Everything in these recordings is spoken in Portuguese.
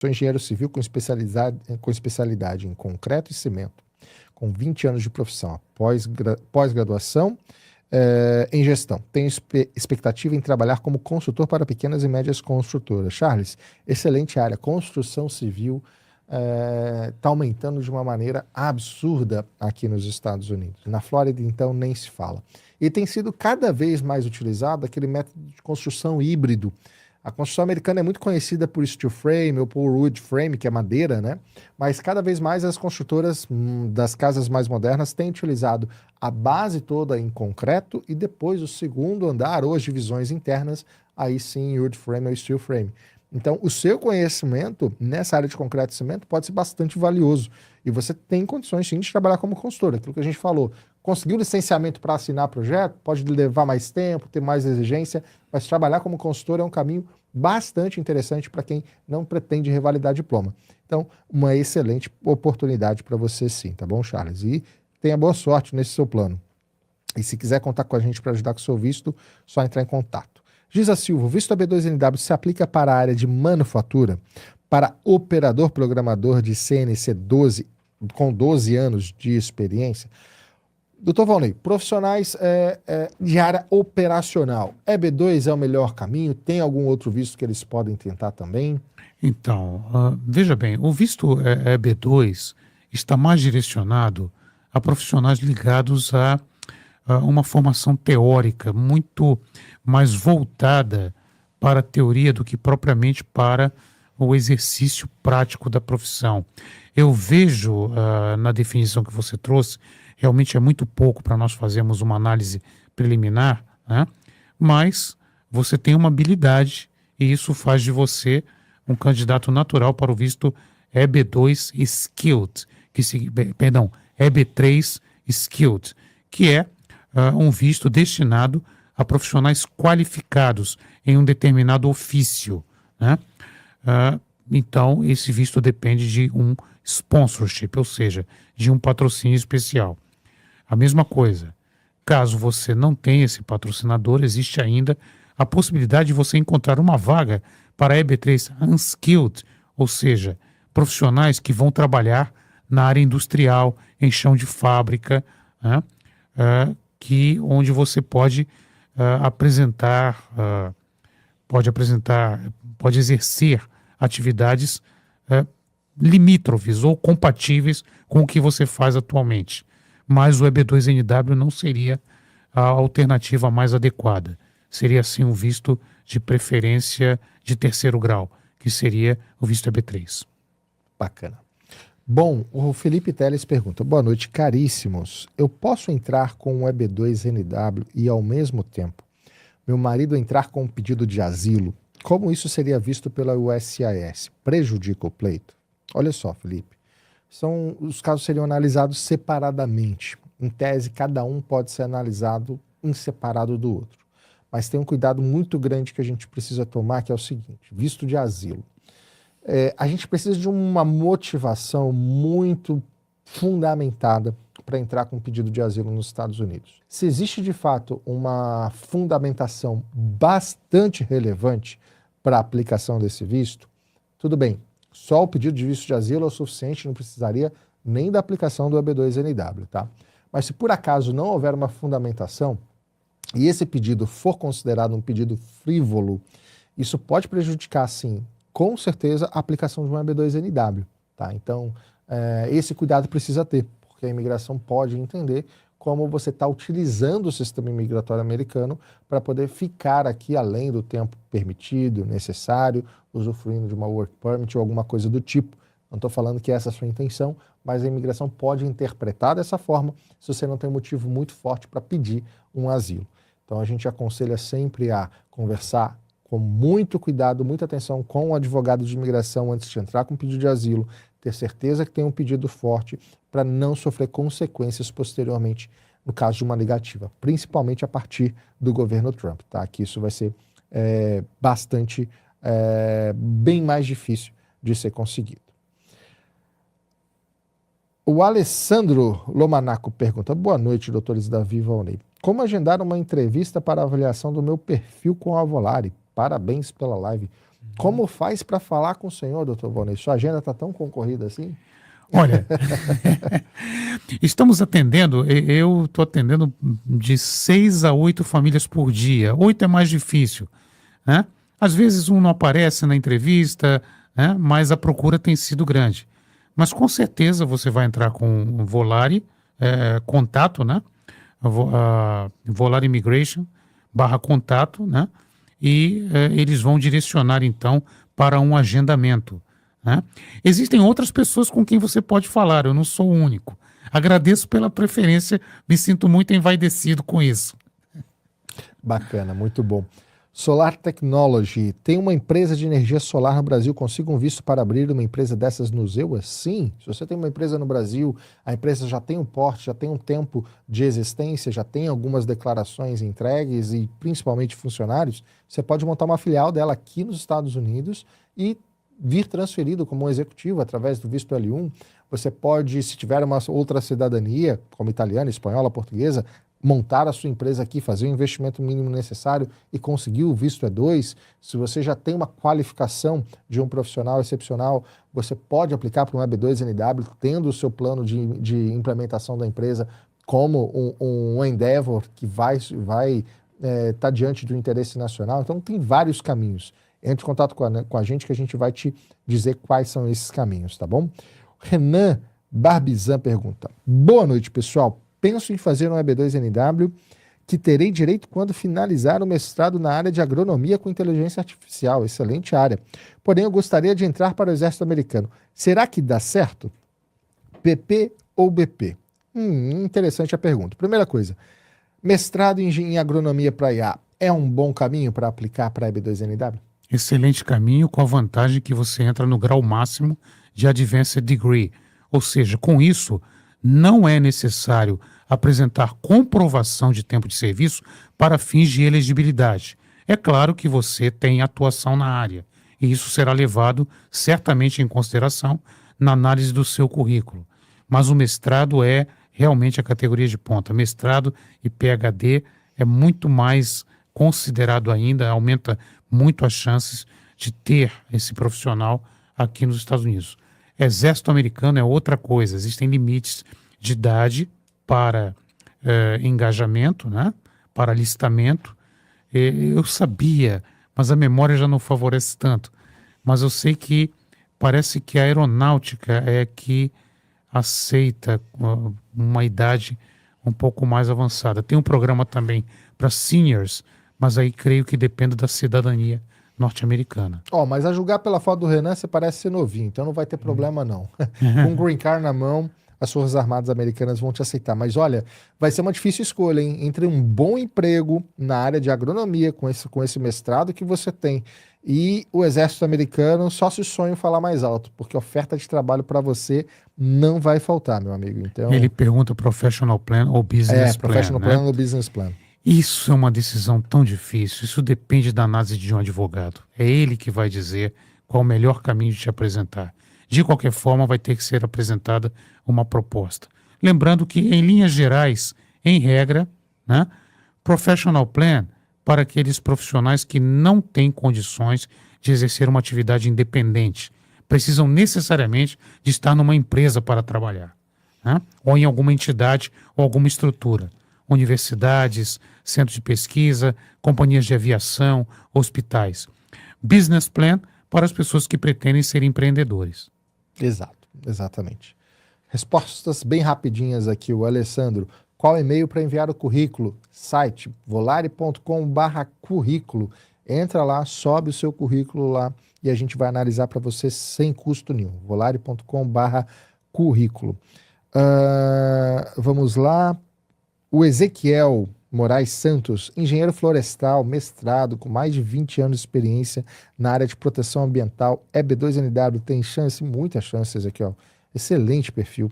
Sou engenheiro civil com especialidade em concreto e cimento, com 20 anos de profissão, pós-graduação em gestão. Tenho expectativa em trabalhar como consultor para pequenas e médias construtoras. Charles, excelente área. Construção civil está aumentando de uma maneira absurda aqui nos Estados Unidos. Na Flórida, então, nem se fala. E tem sido cada vez mais utilizado aquele método de construção híbrido. A construção americana é muito conhecida por steel frame ou por wood frame, que é madeira, né? Mas cada vez mais as construtoras das casas mais modernas têm utilizado a base toda em concreto e depois o segundo andar ou as divisões internas, aí sim wood frame ou steel frame. Então, o seu conhecimento nessa área de concreto e cimento pode ser bastante valioso. E você tem condições, sim, de trabalhar como consultor. Aquilo que a gente falou, conseguir o licenciamento para assinar projeto pode levar mais tempo, ter mais exigência, mas trabalhar como consultor é um caminho bastante interessante para quem não pretende revalidar diploma. Então, uma excelente oportunidade para você sim, tá bom, Charles? E tenha boa sorte nesse seu plano. E se quiser contar com a gente para ajudar com o seu visto, só entrar em contato. Giza Silva, o visto AB2NW se aplica para a área de manufatura, para operador programador de CNC 12, com 12 anos de experiência. Doutor Valnei, profissionais de área operacional, EB2 é o melhor caminho? Tem algum outro visto que eles podem tentar também? Então, veja bem, o visto EB2 está mais direcionado a profissionais ligados a uma formação teórica muito mais voltada para a teoria do que propriamente para o exercício prático da profissão. Eu vejo na definição que você trouxe, realmente é muito pouco para nós fazermos uma análise preliminar, né? Mas você tem uma habilidade e isso faz de você um candidato natural para o visto EB2 Skilled, EB3 Skilled, que é um visto destinado a profissionais qualificados em um determinado ofício, né? Então, esse visto depende de um sponsorship, ou seja, de um patrocínio especial. A mesma coisa, caso você não tenha esse patrocinador, existe ainda a possibilidade de você encontrar uma vaga para EB3 Unskilled, ou seja, profissionais que vão trabalhar na área industrial, em chão de fábrica, né? Onde você pode pode exercer atividades limítrofes ou compatíveis com o que você faz atualmente. Mas o EB2NW não seria a alternativa mais adequada. Seria, sim, um visto de preferência de terceiro grau, que seria o visto EB3. Bacana. Bom, o Felipe Teles pergunta, boa noite, caríssimos. Eu posso entrar com o EB2NW e, ao mesmo tempo, meu marido entrar com um pedido de asilo? Como isso seria visto pela USCIS? Prejudica o pleito? Olha só, Felipe. Os casos seriam analisados separadamente. Em tese, cada um pode ser analisado em separado do outro. Mas tem um cuidado muito grande que a gente precisa tomar, que é o seguinte, visto de asilo. A gente precisa de uma motivação muito fundamentada para entrar com um pedido de asilo nos Estados Unidos. Se existe, de fato, uma fundamentação bastante relevante para a aplicação desse visto, tudo bem. Só o pedido de visto de asilo é o suficiente, não precisaria nem da aplicação do EB2NW, tá? Mas se por acaso não houver uma fundamentação e esse pedido for considerado um pedido frívolo, isso pode prejudicar, sim, com certeza, a aplicação de um EB2NW, tá? Então, esse cuidado precisa ter, porque a imigração pode entender como você está utilizando o sistema imigratório americano para poder ficar aqui além do tempo permitido, necessário, usufruindo de uma work permit ou alguma coisa do tipo. Não estou falando que essa é a sua intenção, mas a imigração pode interpretar dessa forma se você não tem um motivo muito forte para pedir um asilo. Então a gente aconselha sempre a conversar com muito cuidado, muita atenção com o advogado de imigração antes de entrar com o pedido de asilo, ter certeza que tem um pedido forte para não sofrer consequências posteriormente no caso de uma negativa, principalmente a partir do governo Trump, tá? Que isso vai ser bem mais difícil de ser conseguido. O Alessandro Lomanaco pergunta, boa noite, doutores Davi e Valnei. Como agendar uma entrevista para avaliação do meu perfil com a Volare? Parabéns pela live. Como faz para falar com o senhor, doutor Valnei? Sua agenda está tão concorrida assim? Olha, estamos atendendo, eu estou atendendo de 6 a 8 famílias por dia. 8 é mais difícil, né? Às vezes um não aparece na entrevista, né? Mas a procura tem sido grande. Mas com certeza você vai entrar com o Volare, contato, né? Volare Immigration, /contato, né? E eles vão direcionar então para um agendamento, né? Existem outras pessoas com quem você pode falar, eu não sou o único. Agradeço pela preferência, me sinto muito envaidecido com isso. Bacana, muito bom. Solar Technology, tem uma empresa de energia solar no Brasil, consiga um visto para abrir uma empresa dessas nos EUAs? Sim, se você tem uma empresa no Brasil, a empresa já tem um porte, já tem um tempo de existência, já tem algumas declarações entregues e principalmente funcionários, você pode montar uma filial dela aqui nos Estados Unidos e vir transferido como um executivo através do visto L1. Você pode, se tiver uma outra cidadania, como italiana, espanhola, portuguesa, montar a sua empresa aqui, fazer o investimento mínimo necessário e conseguir o visto E2. Se você já tem uma qualificação de um profissional excepcional, você pode aplicar para um EB2NW, tendo o seu plano de implementação da empresa como um Endeavor que vai estar diante do interesse nacional. Então tem vários caminhos. Entre em contato com a gente que a gente vai te dizer quais são esses caminhos, tá bom? Renan Barbizan pergunta: boa noite, pessoal. Penso em fazer um EB2NW que terei direito quando finalizar o mestrado na área de agronomia com inteligência artificial. Excelente área. Porém, eu gostaria de entrar para o Exército Americano. Será que dá certo? PP ou BP? Interessante a pergunta. Primeira coisa, mestrado em agronomia para IA é um bom caminho para aplicar para EB2NW? Excelente caminho, com a vantagem que você entra no grau máximo de Advanced Degree. Ou seja, com isso, não é necessário apresentar comprovação de tempo de serviço para fins de elegibilidade. É claro que você tem atuação na área, e isso será levado certamente em consideração na análise do seu currículo. Mas o mestrado é realmente a categoria de ponta. Mestrado e PhD é muito mais considerado ainda, aumenta muito as chances de ter esse profissional aqui nos Estados Unidos. Exército Americano é outra coisa, existem limites de idade para engajamento, né? Para alistamento. Eu sabia, mas a memória já não favorece tanto. Mas eu sei que parece que a aeronáutica é que aceita uma idade um pouco mais avançada. Tem um programa também para seniors, mas aí creio que depende da cidadania norte-americana. Mas a julgar pela foto do Renan, você parece ser novinho, então não vai ter problema não. Com Green Card na mão, as Forças Armadas Americanas vão te aceitar. Mas olha, vai ser uma difícil escolha, hein? Entre um bom emprego na área de agronomia, com esse mestrado que você tem, e o Exército Americano, só se o sonho falar mais alto, porque oferta de trabalho para você não vai faltar, meu amigo. Então, ele pergunta professional plan ou business plan, professional né? plan ou business plan. Isso é uma decisão tão difícil, isso depende da análise de um advogado. É ele que vai dizer qual o melhor caminho de te apresentar. De qualquer forma, vai ter que ser apresentada uma proposta. Lembrando que, em linhas gerais, em regra, né, professional plan para aqueles profissionais que não têm condições de exercer uma atividade independente, precisam necessariamente de estar numa empresa para trabalhar, né, ou em alguma entidade ou alguma estrutura. Universidades, centros de pesquisa, companhias de aviação, hospitais. Business plan para as pessoas que pretendem ser empreendedores. Exato, exatamente. Respostas bem rapidinhas aqui, o Alessandro. Qual e-mail para enviar o currículo? Site volare.com/currículo. Entra lá, sobe o seu currículo lá e a gente vai analisar para você sem custo nenhum. volare.com/currículo. Vamos lá. O Ezequiel Moraes Santos, engenheiro florestal, mestrado, com mais de 20 anos de experiência na área de proteção ambiental, EB2NW, tem chance, muitas chances aqui, ó. Excelente perfil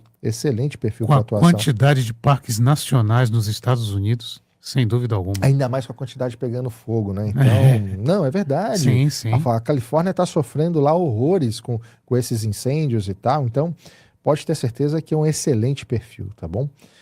Com para a atuação. quantidade de parques nacionais nos Estados Unidos, sem dúvida alguma. Ainda mais com a quantidade pegando fogo, né? Então, não, é verdade. Sim, sim. A Califórnia está sofrendo lá horrores com esses incêndios e tal, então pode ter certeza que é um excelente perfil, tá bom?